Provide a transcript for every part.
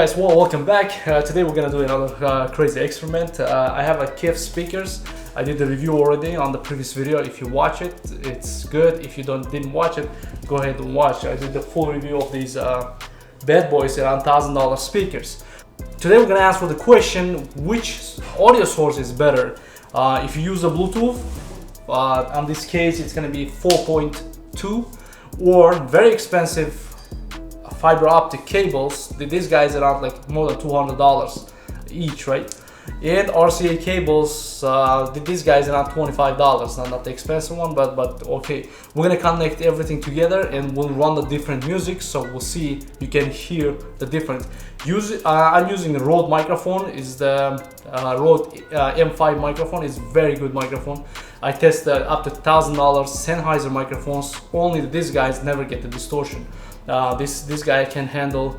guys, well, welcome back. Today we're gonna do another crazy experiment. I have a KEF speakers. I did the review already on the previous video. If you watch it, it's good. If you didn't watch it, go ahead and watch. I did the full review of these bad boys around $1,000 speakers. Today we're gonna answer the question, which audio source is better? If you use a Bluetooth, on this case it's gonna be 4.2, or very expensive fiber optic cables. These guys are around like more than $200 each, right? And RCA cables, these guys are around $25. Not the expensive one, but okay. We're gonna connect everything together and we'll run the different music, so we'll see, you can hear the difference. I'm using the Rode microphone. Is the Rode M5 microphone. Is very good microphone. I tested up to $1,000 Sennheiser microphones. Only these guys never get the distortion. This guy can handle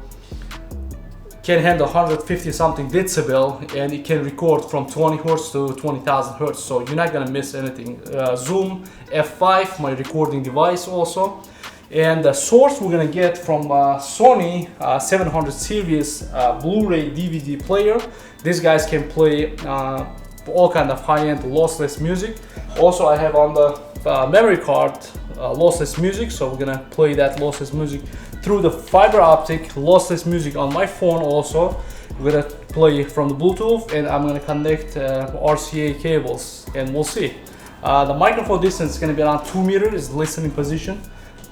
150 something decibel, and it can record from 20 hertz to 20,000 hertz, so you're not gonna miss anything. Zoom F5, my recording device also. And the source we're gonna get from Sony 700 series Blu-ray DVD player. These guys can play all kind of high-end lossless music. Also, I have on the memory card lossless music, so we're gonna play that lossless music through the fiber optic lossless music on my phone. Also, we're gonna play from the Bluetooth, and I'm gonna connect RCA cables, and we'll see. The microphone distance is gonna be around 2 meters, is listening position.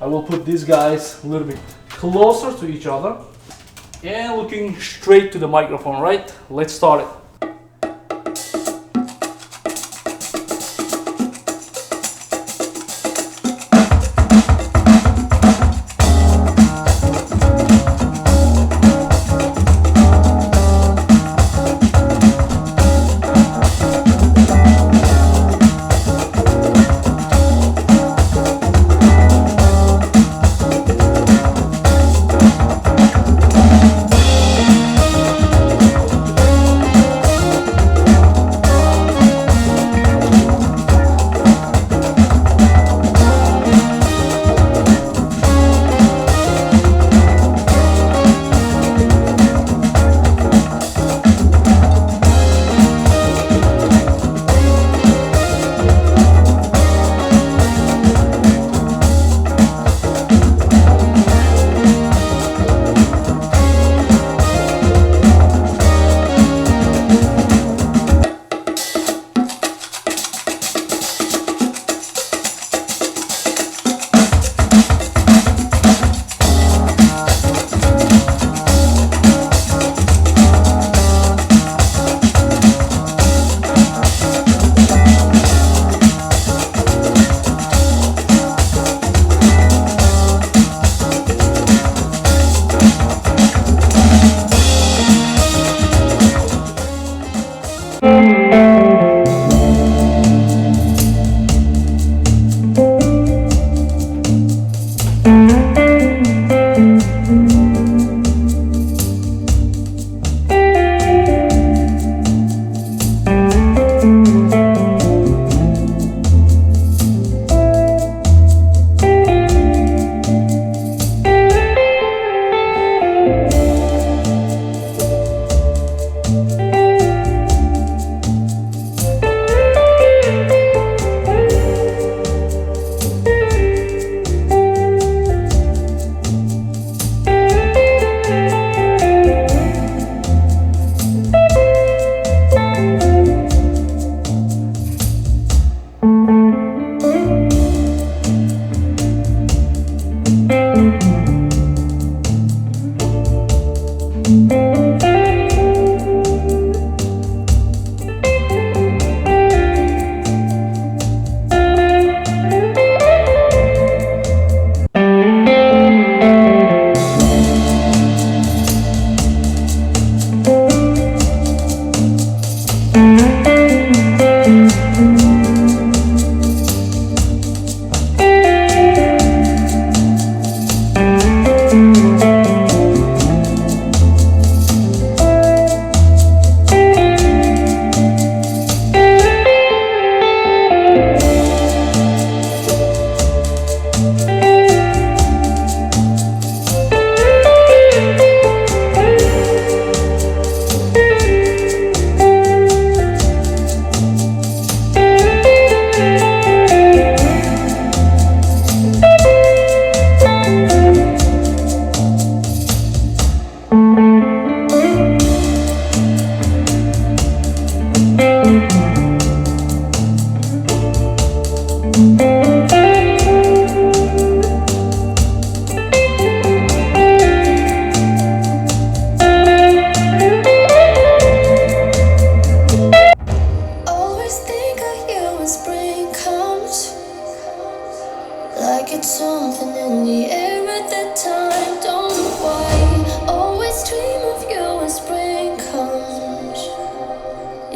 I will put these guys a little bit closer to each other and looking straight to the microphone, right? Let's start it.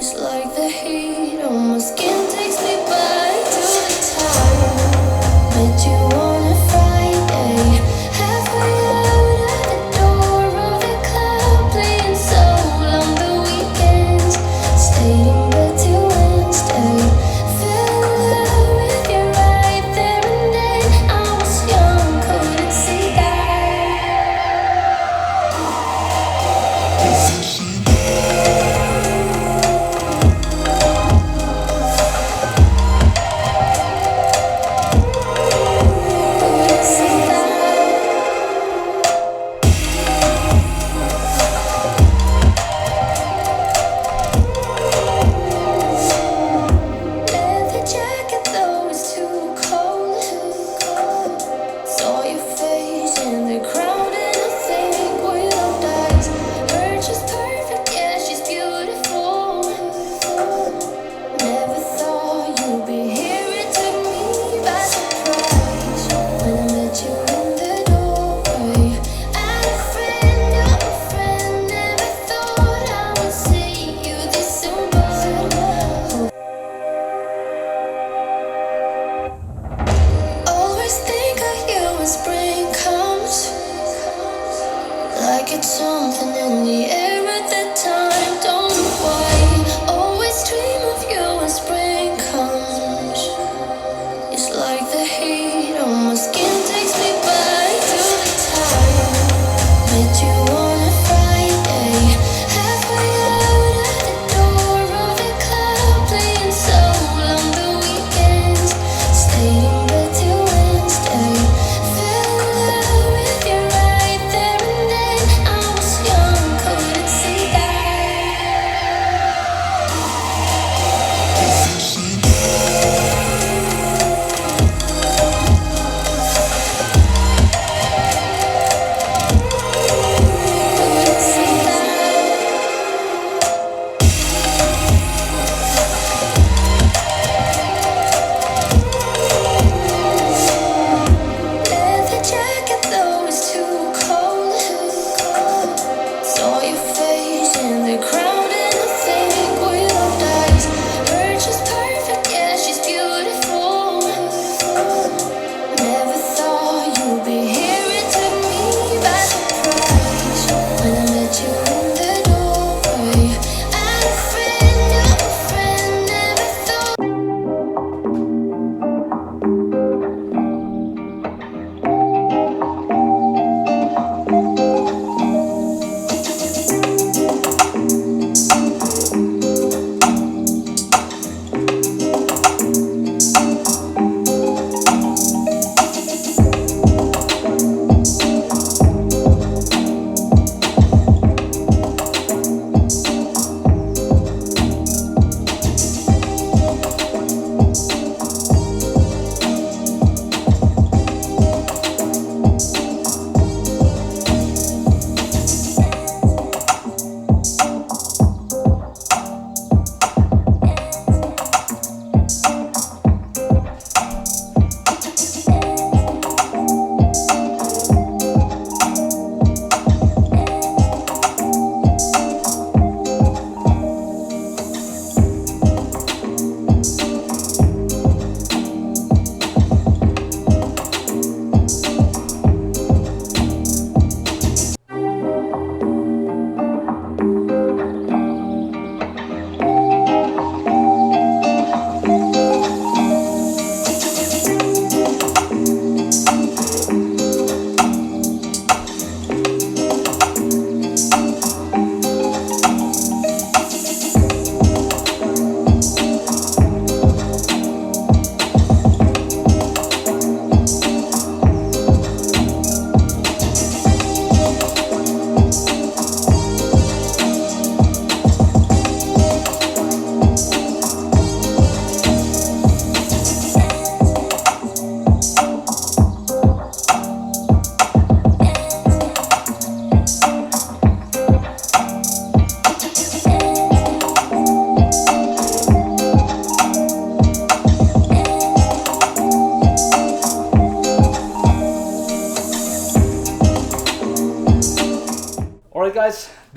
It's like the heat on my skin takes me back to the time met you on a Friday, halfway out at the door of the club, playing soul on the weekends, stayed in bed till Wednesday, fell in love with you right there and then. I was young, couldn't see that.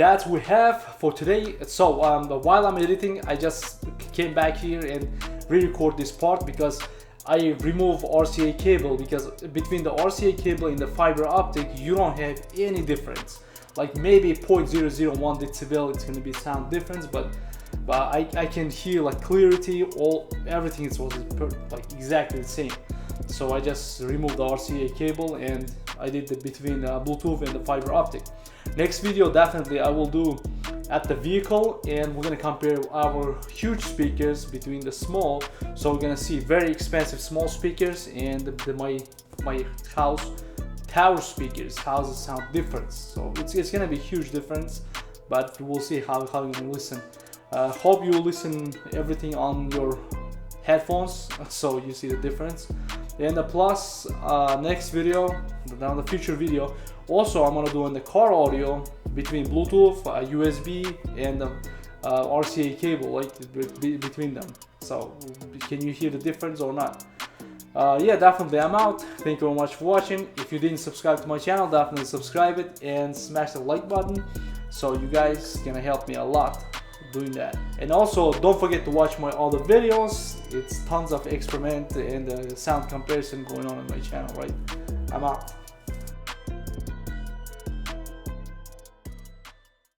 that we have for today. So while I'm editing, I just came back here and re-record this part because I remove RCA cable, because between the RCA cable and the fiber optic you don't have any difference. Like maybe 0.001 decibel it's going to be sound difference, but I can hear like clarity, everything was like exactly the same. So I just removed the RCA cable and I did the between Bluetooth and the fiber optic. Next video definitely I will do at the vehicle, and we're gonna compare our huge speakers between the small. So we're gonna see very expensive small speakers and my house tower speakers, how does it sound different. So it's gonna be a huge difference, but we'll see how you're gonna listen. Hope you listen everything on your headphones so you see the difference. And the plus next video, down the future video, also I'm gonna do in the car audio between Bluetooth, USB, and RCA cable, like between them. So can you hear the difference or not? Yeah, definitely I'm out. Thank you very much for watching. If you didn't subscribe to my channel, definitely subscribe it and smash the like button. So you guys gonna help me a lot doing that. And also don't forget to watch my other videos. It's tons of experiment and sound comparison going on my channel, right? I'm out.